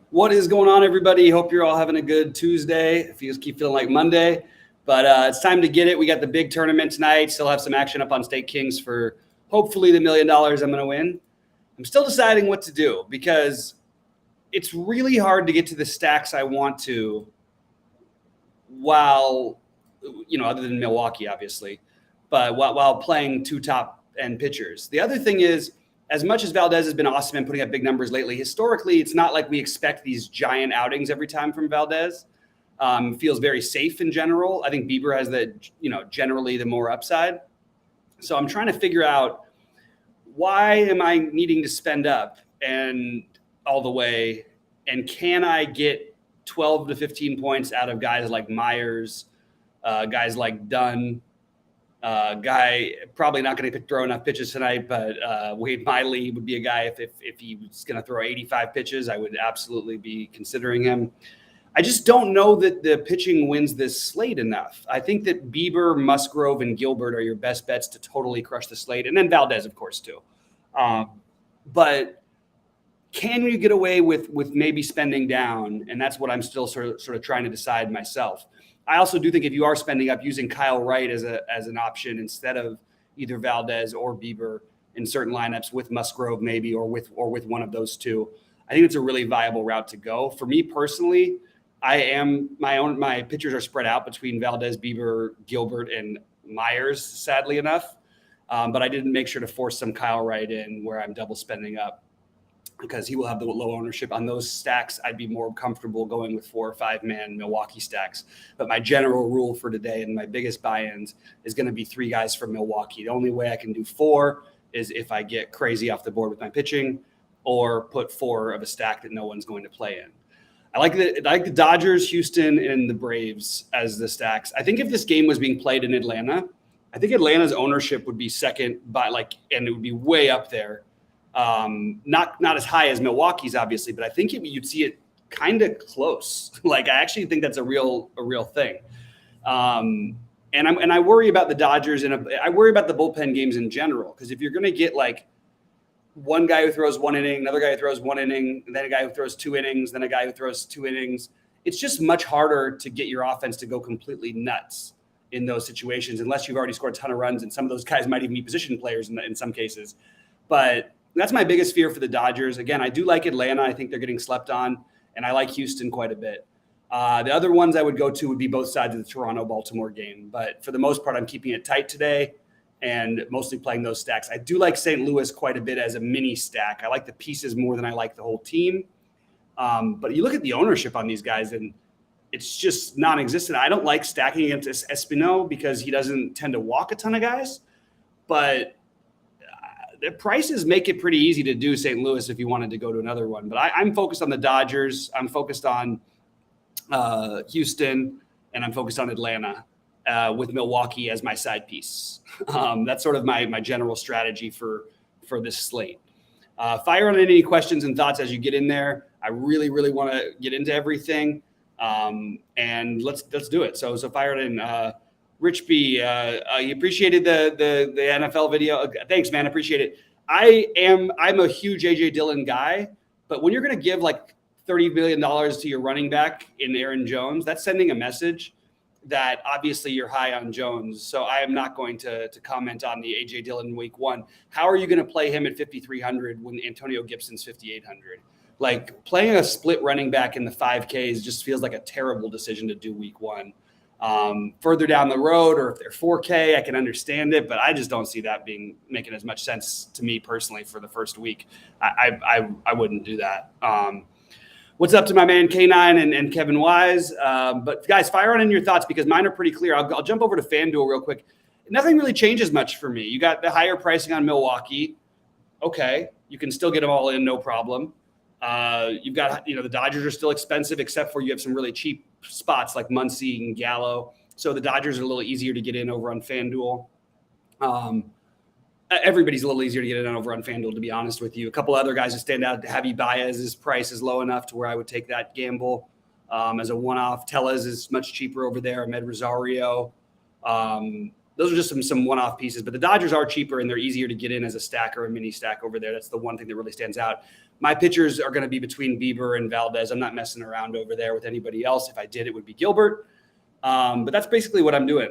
What is going on, everybody? Hope you're all having a good Tuesday. If you just keep feeling like Monday, but it's time to get it. We got the big tournament tonight. Still have some action up on Stake Kings for hopefully the $1 million I'm going to win. I'm still deciding what to do because it's really hard to get to the stacks I want to while, other than Milwaukee, obviously, but while playing two top end pitchers. The other thing is, as much as Valdez has been awesome and putting up big numbers lately, historically, it's not like we expect these giant outings every time from Valdez. Feels very safe in general. I think Bieber has generally the more upside. So I'm trying to figure out, why am I needing to spend up and all the way? And can I get 12 to 15 points out of guys like Myers, guys like Dunn, guy probably not going to throw enough pitches tonight, but Wade Miley would be a guy if he was going to throw 85 pitches, I would absolutely be considering him. I just don't know that the pitching wins this slate enough. I think that Bieber, Musgrove, and Gilbert are your best bets to totally crush the slate, and then Valdez, of course, too. But can you get away with maybe spending down? And that's what I'm still sort of trying to decide myself. I also do think if you are spending up, using Kyle Wright as an option instead of either Valdez or Bieber in certain lineups with Musgrove maybe or with one of those two, I think it's a really viable route to go. For me personally, my pitchers are spread out between Valdez, Bieber, Gilbert, and Myers, sadly enough. But I didn't make sure to force some Kyle Wright in where I'm double spending up, because he will have the low ownership on those stacks. I'd be more comfortable going with 4 or 5 man Milwaukee stacks. But my general rule for today and my biggest buy-ins is going to be 3 guys from Milwaukee. The only way I can do 4 is if I get crazy off the board with my pitching or put 4 of a stack that no one's going to play in. I like the Dodgers, Houston, and the Braves as the stacks. I think if this game was being played in Atlanta, I think Atlanta's ownership would be second and it would be way up there. Not as high as Milwaukee's, obviously, but I think you'd see it kind of close. I actually think that's a real thing. And I worry about the Dodgers and I worry about the bullpen games in general, because if you're going to get one guy who throws 1 inning, another guy who throws 1 inning, then a guy who throws 2 innings, then a guy who throws 2 innings, it's just much harder to get your offense to go completely nuts in those situations, unless you've already scored a ton of runs, and some of those guys might even be position players in some cases. But that's my biggest fear for the Dodgers. Again, I do like Atlanta. I think they're getting slept on, and I like Houston quite a bit. The other ones I would go to would be both sides of the Toronto-Baltimore game. But for the most part, I'm keeping it tight today and mostly playing those stacks. I do like St. Louis quite a bit as a mini stack. I like the pieces more than I like the whole team. But you look at the ownership on these guys, and it's just non-existent. I don't like stacking against Espino because he doesn't tend to walk a ton of guys. But the prices make it pretty easy to do St. Louis if you wanted to go to another one. But I'm focused on the Dodgers. I'm focused on Houston, and I'm focused on Atlanta with Milwaukee as my side piece. That's sort of my general strategy for this slate. Fire on any questions and thoughts as you get in there. I really, really want to get into everything, and let's do it. So fire it in. Rich B, you appreciated the NFL video. Thanks, man. Appreciate it. I'm a huge AJ Dillon guy, but when you're going to give $30 million to your running back in Aaron Jones, that's sending a message that obviously you're high on Jones. So I am not going to comment on the AJ Dillon week 1. How are you going to play him at 5,300 when Antonio Gibson's 5,800? Playing a split running back in the 5Ks just feels like a terrible decision to do week 1. Further down the road, or if they're 4K, I can understand it, but I just don't see that making as much sense to me personally for the first week. I wouldn't do that. What's up to my man K9 and Kevin Wise? But guys, fire on in your thoughts because mine are pretty clear. I'll jump over to FanDuel real quick. Nothing really changes much for me. You got the higher pricing on Milwaukee. Okay, you can still get them all in, no problem. You've got, the Dodgers are still expensive, except for you have some really cheap spots like Muncy and Gallo. So the Dodgers are a little easier to get in over on FanDuel. Everybody's a little easier to get in over on FanDuel, to be honest with you. A couple other guys that stand out. Javi Baez's price is low enough to where I would take that gamble as a one-off. Tellez is much cheaper over there. Ahmed Rosario. Those are just some one-off pieces, but the Dodgers are cheaper and they're easier to get in as a stack or a mini stack over there. That's the one thing that really stands out. My pitchers are going to be between Bieber and Valdez. I'm not messing around over there with anybody else. If I did, it would be Gilbert. But that's basically what I'm doing.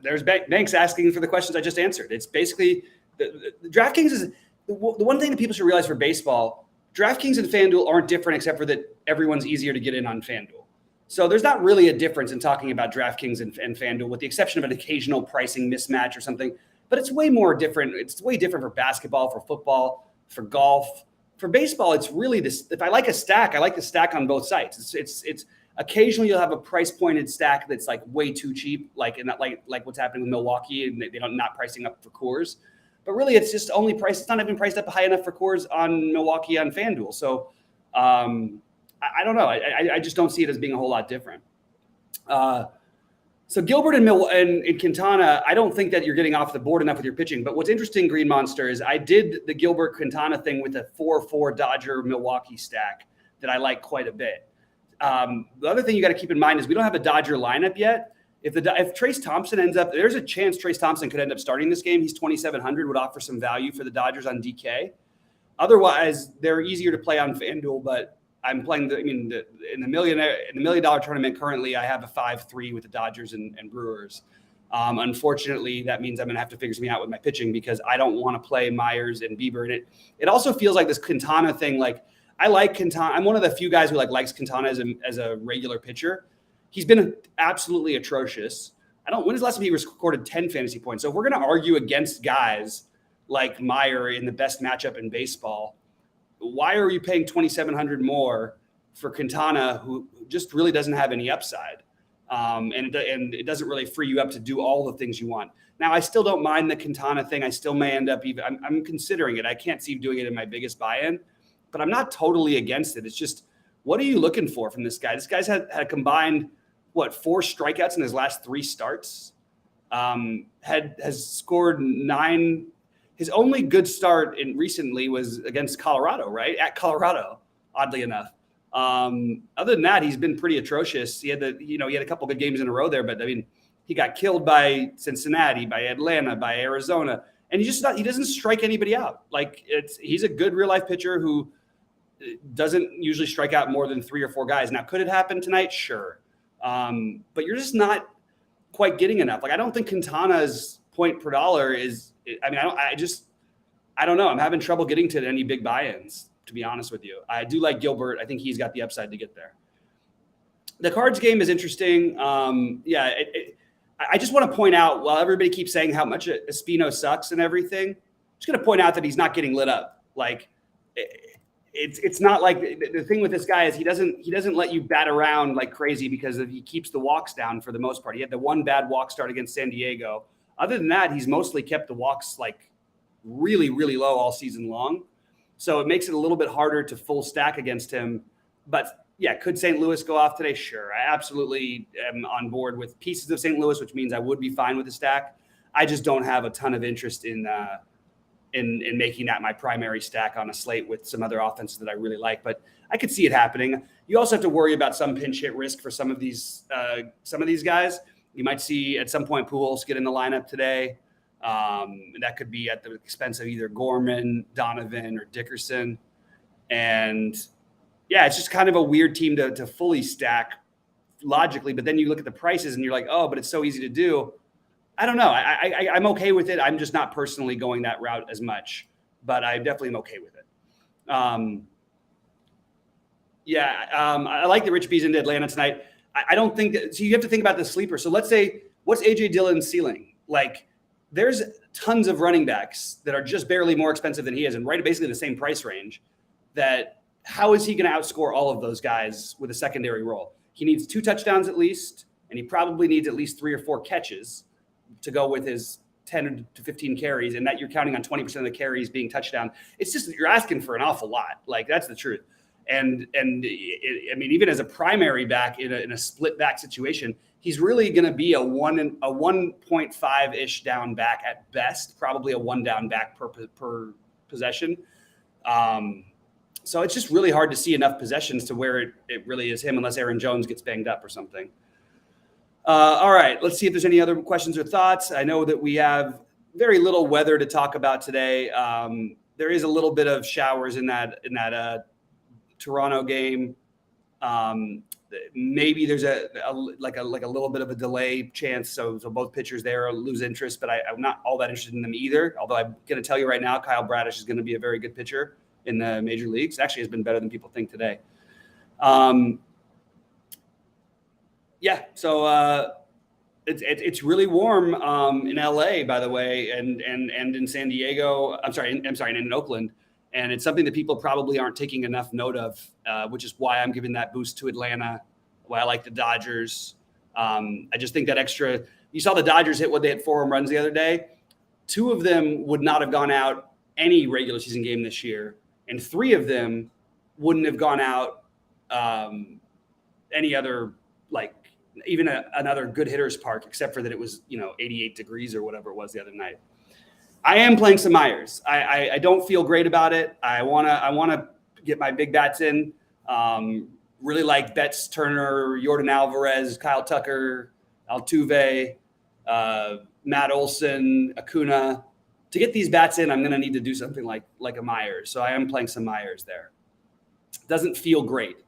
There's Banks asking for the questions I just answered. It's basically the DraftKings is the one thing that people should realize for baseball. DraftKings and FanDuel aren't different except for that everyone's easier to get in on FanDuel. So there's not really a difference in talking about DraftKings and FanDuel, with the exception of an occasional pricing mismatch or something. But it's way more different. It's way different for basketball, for football, for golf. For baseball, it's really this. If I like a stack, I like the stack on both sides. It's occasionally you'll have a price pointed stack that's like way too cheap, like what's happening with Milwaukee, and they don't not pricing up for Coors. But really, it's just only priced. It's not even priced up high enough for Coors on Milwaukee on FanDuel. So I don't know. I just don't see it as being a whole lot different. So Gilbert and Quintana, I don't think that you're getting off the board enough with your pitching. But what's interesting, Green Monster, is I did the Gilbert Quintana thing with a 4-4 Dodger Milwaukee stack that I like quite a bit. The other thing you got to keep in mind is we don't have a Dodger lineup yet. If Trace Thompson ends up, there's a chance Trace Thompson could end up starting this game. He's 2,700, would offer some value for the Dodgers on DK. Otherwise, they're easier to play on FanDuel, but I'm playing in the $1 million tournament currently. I have a 5-3 with the Dodgers and Brewers. Unfortunately, that means I'm going to have to figure something out with my pitching because I don't want to play Myers and Bieber. And it also feels like this Quintana thing. Like I like Quintana. I'm one of the few guys who likes Quintana as a regular pitcher. He's been absolutely atrocious. When is the last time he recorded 10 fantasy points? So if we're going to argue against guys like Meyer in the best matchup in baseball, why are you paying $2,700 more for Quintana, who just really doesn't have any upside? And it doesn't really free you up to do all the things you want. Now, I still don't mind the Quintana thing. I still may end up I'm considering it. I can't see doing it in my biggest buy-in, but I'm not totally against it. It's just, what are you looking for from this guy? This guy's had a combined, 4 strikeouts in his last 3 starts. Has scored 9. His only good start recently was against Colorado, right? At Colorado, oddly enough. Other than that, he's been pretty atrocious. He had a couple good games in a row there, but he got killed by Cincinnati, by Atlanta, by Arizona, and he doesn't strike anybody out. He's a good real life pitcher who doesn't usually strike out more than 3 or 4 guys. Now, could it happen tonight? Sure. But you're just not quite getting enough. I don't think Quintana's point per dollar is, I don't know. I'm having trouble getting to any big buy-ins, to be honest with you. I do like Gilbert. I think he's got the upside to get there. The Cards game is interesting. I just want to point out, while everybody keeps saying how much Espino sucks and everything, I'm just going to point out that he's not getting lit up. It's not like the thing with this guy is he doesn't let you bat around like crazy because he keeps the walks down for the most part. He had the one bad walk start against San Diego. Other than that, he's mostly kept the walks really, really low all season long. So it makes it a little bit harder to full stack against him. But yeah, could St. Louis go off today? Sure. I absolutely am on board with pieces of St. Louis, which means I would be fine with the stack. I just don't have a ton of interest in making that my primary stack on a slate with some other offenses that I really like, but I could see it happening. You also have to worry about some pinch hit risk for some of these guys. You might see at some point Pujols get in the lineup today. That could be at the expense of either Gorman, Donovan, or Dickerson. And yeah, it's just kind of a weird team to fully stack logically, but then you look at the prices and you're like, oh, but it's so easy to do. I don't know. I'm okay with it. I'm just not personally going that route as much, but I definitely am okay with it. I like that Rich B's into Atlanta tonight. I don't think that, so you have to think about the sleeper. So let's say, what's AJ Dillon's ceiling? There's tons of running backs that are just barely more expensive than he is and right basically the same price range. That how is he going to outscore all of those guys with a secondary role? He needs 2 touchdowns at least, and he probably needs at least 3 or 4 catches to go with his 10 to 15 carries, and that you're counting on 20% of the carries being touchdown. It's just, you're asking for an awful lot. That's the truth. And even as a primary back in a split back situation, he's really going to be a 1.5-ish down back at best, probably a 1 down back per possession. So it's just really hard to see enough possessions to where it really is him unless Aaron Jones gets banged up or something. All right, let's see if there's any other questions or thoughts. I know that we have very little weather to talk about today. there is a little bit of showers in that Toronto game. Maybe there's a little bit of a delay chance, so both pitchers there lose interest. But I'm not all that interested in them either. Although I'm going to tell you right now, Kyle Bradish is going to be a very good pitcher in the major leagues. Actually, has been better than people think today. So it's really warm in LA, by the way, and in San Diego. In Oakland. And it's something that people probably aren't taking enough note of, which is why I'm giving that boost to Atlanta, why I like the Dodgers. I just think that extra – you saw the Dodgers hit they hit 4 home runs the other day. 2 of them would not have gone out any regular season game this year, and 3 of them wouldn't have gone out any other even another good hitter's park, except for that it was 88 degrees or whatever it was the other night. I am playing some Myers. I don't feel great about it. I wanna get my big bats in. Really like Betts, Turner, Yordan Alvarez, Kyle Tucker, Altuve, Matt Olson, Acuna. To get these bats in, I'm gonna need to do something like a Myers. So I am playing some Myers there. Doesn't feel great,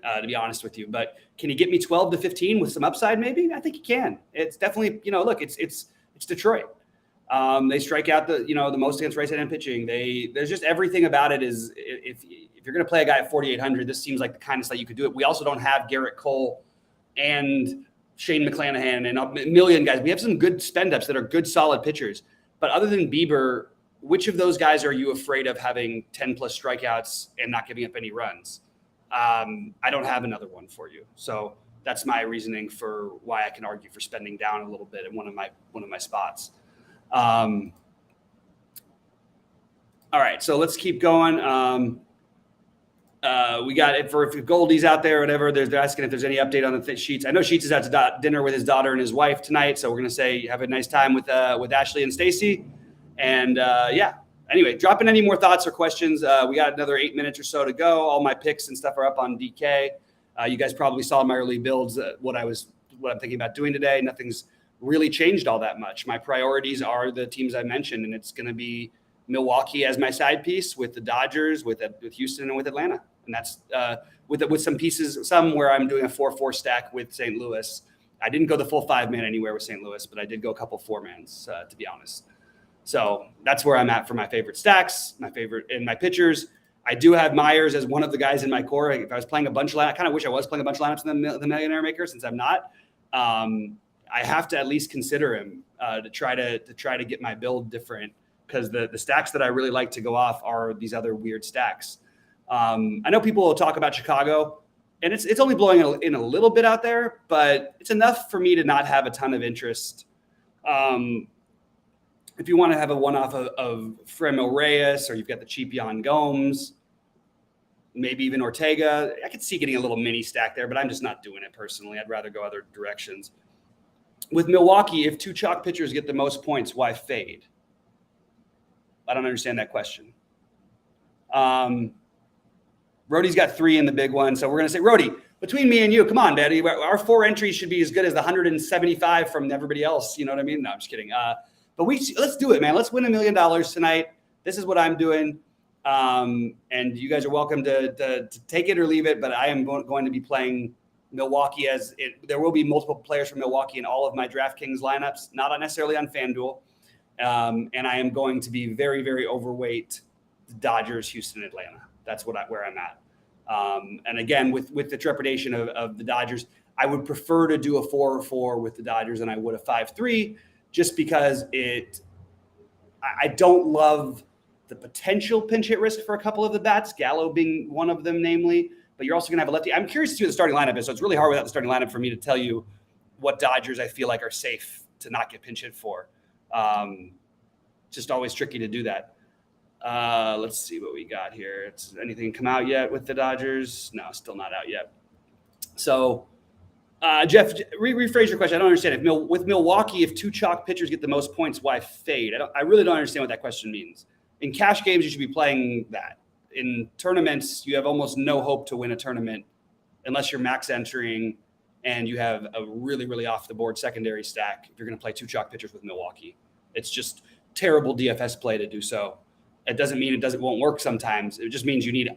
to be honest with you. But can he get me 12 to 15 with some upside? Maybe. I think he can. It's definitely look. It's Detroit. They strike out the most against right-handed pitching. There's just everything about it is if you're going to play a guy at 4,800, this seems like the kind of slate you could do it. We also don't have Garrett Cole and Shane McClanahan and a million guys. We have some good spend-ups that are good, solid pitchers. But other than Bieber, which of those guys are you afraid of having 10-plus strikeouts and not giving up any runs? I don't have another one for you. So that's my reasoning for why I can argue for spending down a little bit in one of my spots. All right, so let's keep going. We got it for if Goldie's out there or whatever. They're asking if there's any update on the Sheets. I know Sheets is out to dinner with his daughter and his wife tonight, so we're gonna say have a nice time with Ashley and Stacy. And anyway, drop in any more thoughts or questions. We got another 8 minutes or so to go. All my picks and stuff are up on DK. You guys probably saw in my early builds what I'm thinking about doing today. Nothing's really changed all that much. My priorities are the teams I mentioned, and it's going to be Milwaukee as my side piece with the Dodgers, with Houston, and with Atlanta. And that's with some pieces, some where I'm doing a 4-4 stack with St. Louis. I didn't go the full 5-man anywhere with St. Louis, but I did go a couple 4-mans, to be honest. So that's where I'm at for my favorite stacks, my pitchers. I do have Myers as one of the guys in my core. If I was playing a bunch of lineups, I kind of wish I was playing a bunch of lineups in the Millionaire Maker, since I'm not. I have to at least consider him to try to get my build different, because the stacks that I really like to go off are these other weird stacks. I know people will talk about Chicago, and it's only blowing in a little bit out there, but it's enough for me to not have a ton of interest. If you want to have a one-off of Fremel Reyes, or you've got the cheap Yan Gomes, maybe even Ortega, I could see getting a little mini stack there, but I'm just not doing it personally. I'd rather go other directions. With Milwaukee, if 2 chalk pitchers get the most points, why fade? I don't understand that question. Rhodey's got 3 in the big one, so we're going to say, Rhodey, between me and you, come on, Daddy. Our 4 entries should be as good as the 175 from everybody else. You know what I mean? No, I'm just kidding. But let's do it, man. Let's win $1 million tonight. This is what I'm doing. And you guys are welcome to take it or leave it, but I am going to be playing Milwaukee there will be multiple players from Milwaukee in all of my DraftKings lineups, not necessarily on FanDuel. And I am going to be very, very overweight the Dodgers, Houston, Atlanta. That's where I'm at. And again, with the trepidation of the Dodgers, I would prefer to do a 4-4 with the Dodgers than I would a 5-3, just because I don't love the potential pinch hit risk for a couple of the bats, Gallo being one of them, namely. But you're also going to have a lefty. I'm curious to see what the starting lineup is, so it's really hard without the starting lineup for me to tell you what Dodgers I feel like are safe to not get pinch hit for. Just always tricky to do that. Let's see what we got here. Anything come out yet with the Dodgers? No, still not out yet. So, Jeff, rephrase your question. I don't understand. With Milwaukee, if 2 chalk pitchers get the most points, why fade? I really don't understand what that question means. In cash games, you should be playing that. In tournaments, you have almost no hope to win a tournament unless you're max entering and you have a really, really off-the-board secondary stack if you're going to play 2 chalk pitchers with Milwaukee. It's just terrible DFS play to do so. It doesn't mean it won't work sometimes. It just means you need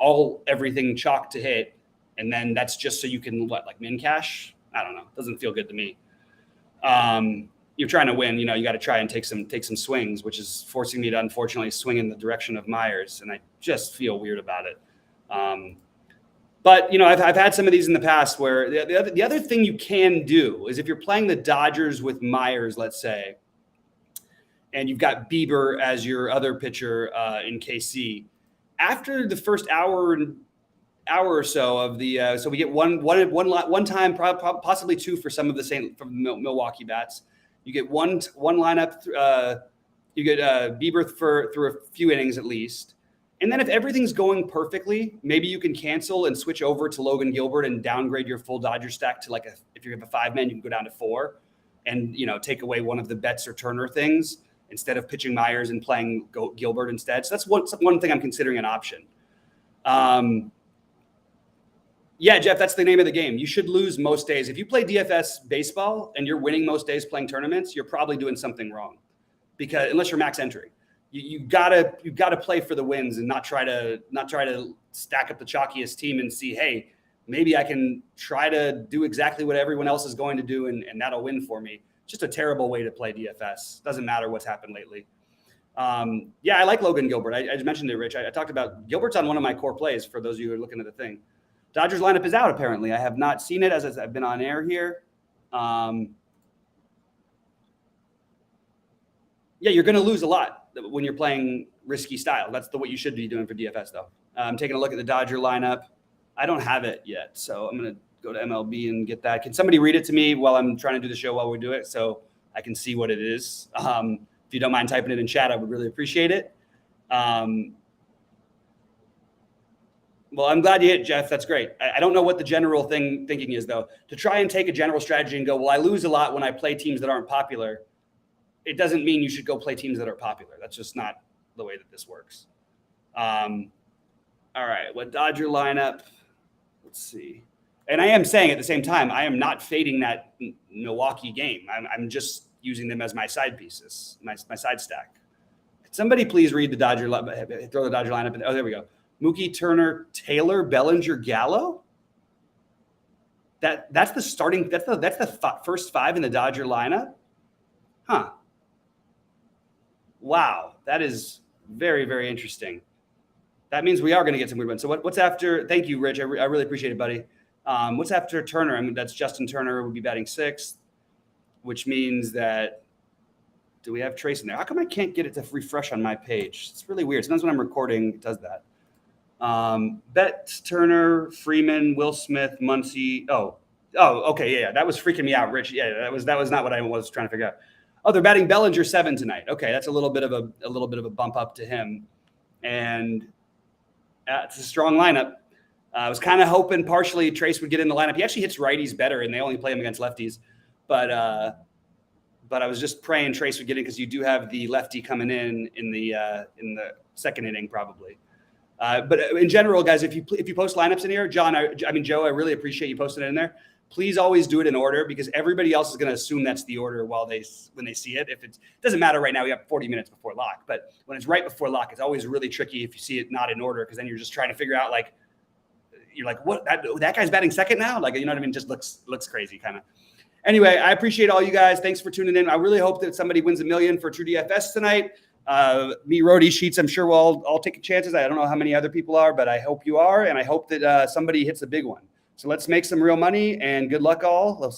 everything chalk to hit. And then that's just so you can min cash? I don't know. It doesn't feel good to me. You're trying to win, you got to try and take some swings, which is forcing me to unfortunately swing in the direction of Myers. And I just feel weird about it. But I've had some of these in the past where the other thing you can do is if you're playing the Dodgers with Myers, let's say, and you've got Bieber as your other pitcher in KC, after the first hour or so of the so we get one time, possibly two for some of the Milwaukee bats. You get one lineup. You get Bieber through a few innings at least. And then if everything's going perfectly, maybe you can cancel and switch over to Logan Gilbert and downgrade your full Dodger stack to if you have a 5-man, you can go down to 4 and, take away one of the Betts or Turner things instead of pitching Myers and playing Gilbert instead. So that's one thing I'm considering an option. Yeah, Jeff, that's the name of the game. You should lose most days. If you play DFS baseball and you're winning most days playing tournaments, you're probably doing something wrong because unless you're max entry. You gotta play for the wins and not try to stack up the chalkiest team and see, hey, maybe I can try to do exactly what everyone else is going to do and that'll win for me. Just a terrible way to play DFS. Doesn't matter what's happened lately. Yeah, I like Logan Gilbert. I just mentioned it, Rich. I talked about Gilbert's on one of my core plays for those of you who are looking at the thing. Dodgers lineup is out apparently. I have not seen it as I've been on air here. Yeah, you're going to lose a lot when you're playing risky style. That's what you should be doing for DFS, though. I'm taking a look at the Dodger lineup. I don't have it yet, so I'm going to go to MLB and get that. Can somebody read it to me while I'm trying to do the show while we do it so I can see what it is? If you don't mind typing it in chat, I would really appreciate it. Well, I'm glad you hit, Jeff. That's great. I don't know what the general thinking is, though. To try and take a general strategy and go, well, I lose a lot when I play teams that aren't popular. It doesn't mean you should go play teams that are popular. That's just not the way that this works. All right, what Dodger lineup? Let's see. And I am saying at the same time, I am not fading that Milwaukee game. I'm just using them as my side pieces, my side stack. Could somebody please read the Dodger, throw the Dodger lineup? Oh, there we go. Mookie, Turner, Taylor, Bellinger, Gallo. That's the starting. That's the first 5 in the Dodger lineup. Huh. Wow, that is very, very interesting. That means we are going to get some weird ones. So what's after? Thank you, Rich. I really appreciate it, buddy. What's after Turner? I mean, that's Justin Turner would be batting 6th, which means that do we have Trace in there? How come I can't get it to refresh on my page? It's really weird. Sometimes when I'm recording, it does that. Betts, Turner, Freeman, Will Smith, Muncy. Oh, okay, yeah, that was freaking me out, Rich. Yeah, that was not what I was trying to figure out. Oh, they're batting Bellinger 7 tonight. Okay, that's a little bit of a bump up to him, and it's a strong lineup. I was kind of hoping partially Trace would get in the lineup. He actually hits righties better, and they only play him against lefties. But I was just praying Trace would get in because you do have the lefty coming in the second inning probably. But in general, guys, if you post lineups in here, John, Joe, I really appreciate you posting it in there. Please always do it in order because everybody else is going to assume that's the order when they see it. It doesn't matter right now, we have 40 minutes before lock, but when it's right before lock, it's always really tricky if you see it not in order because then you're just trying to figure out you're like, what, that guy's batting second now? Like, you know what I mean? Just looks crazy kind of. Anyway, I appreciate all you guys. Thanks for tuning in. I really hope that somebody wins $1 million for True DFS tonight. Me, Roadie, Sheets, I'm sure we'll all take chances. I don't know how many other people are, but I hope you are. And I hope that somebody hits a big one. So let's make some real money and good luck all.